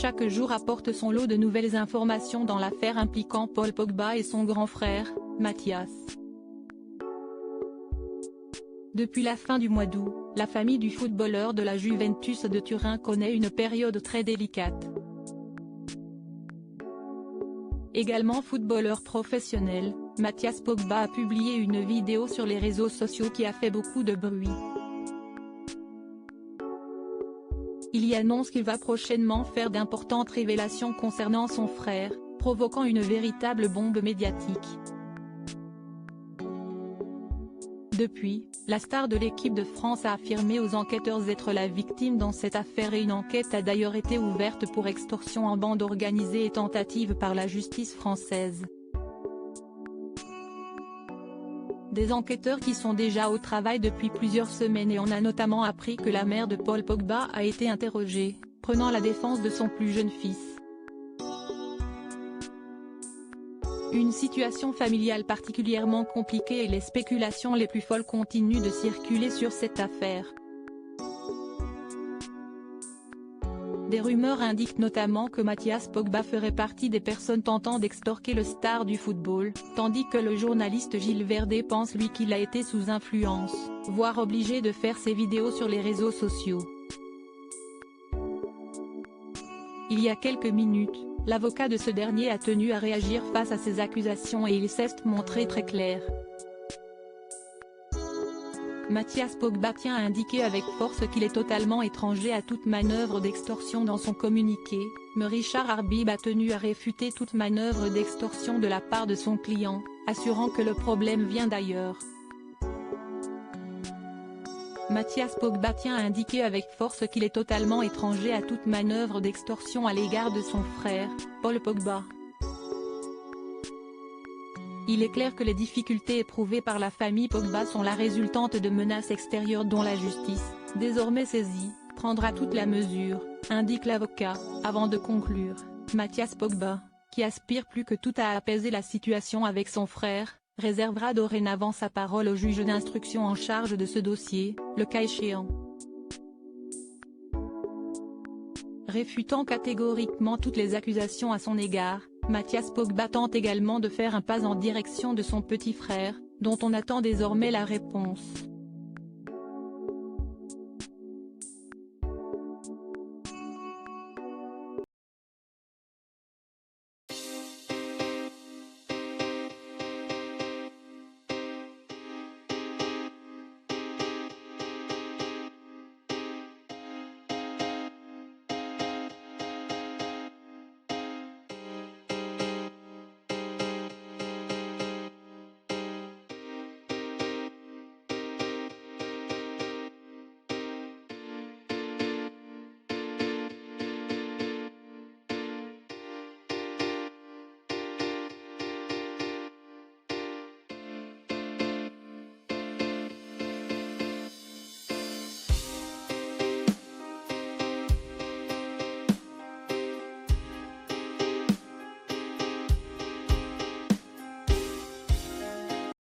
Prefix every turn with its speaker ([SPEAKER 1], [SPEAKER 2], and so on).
[SPEAKER 1] chaque jour apporte son lot de nouvelles informations dans l'affaire impliquant Paul Pogba et son grand frère, Mathias. Depuis la fin du mois d'août, la famille du footballeur de la Juventus de Turin connaît une période très délicate. Également footballeur professionnel, Mathias Pogba a publié une vidéo sur les réseaux sociaux qui a fait beaucoup de bruit. Il y annonce qu'il va prochainement faire d'importantes révélations concernant son frère, provoquant une véritable bombe médiatique. Depuis, la star de l'équipe de France a affirmé aux enquêteurs être la victime dans cette affaire et une enquête a d'ailleurs été ouverte pour extorsion en bande organisée et tentative par la justice française. Des enquêteurs qui sont déjà au travail depuis plusieurs semaines et on a notamment appris que la mère de Paul Pogba a été interrogée, prenant la défense de son plus jeune fils. Une situation familiale particulièrement compliquée et les spéculations les plus folles continuent de circuler sur cette affaire. Des rumeurs indiquent notamment que Mathias Pogba ferait partie des personnes tentant d'extorquer le star du football, tandis que le journaliste Gilles Verdé pense lui qu'il a été sous influence, voire obligé de faire ses vidéos sur les réseaux sociaux. Il y a quelques minutes, l'avocat de ce dernier a tenu à réagir face à ces accusations et il s'est montré très clair. Mathias Pogba tient à indiquer avec force qu'il est totalement étranger à toute manœuvre d'extorsion dans son communiqué, mais Richard Arbib a tenu à réfuter toute manœuvre d'extorsion de la part de son client, assurant que le problème vient d'ailleurs. Mathias Pogba tient à indiquer avec force qu'il est totalement étranger à toute manœuvre d'extorsion à l'égard de son frère, Paul Pogba. Il est clair que les difficultés éprouvées par la famille Pogba sont la résultante de menaces extérieures dont la justice, désormais saisie, prendra toute la mesure, indique l'avocat, avant de conclure. Mathias Pogba, qui aspire plus que tout à apaiser la situation avec son frère, réservera dorénavant sa parole au juge d'instruction en charge de ce dossier, le cas échéant. Réfutant catégoriquement toutes les accusations à son égard, Mathias Pogba tente également de faire un pas en direction de son petit frère, dont on attend désormais la réponse.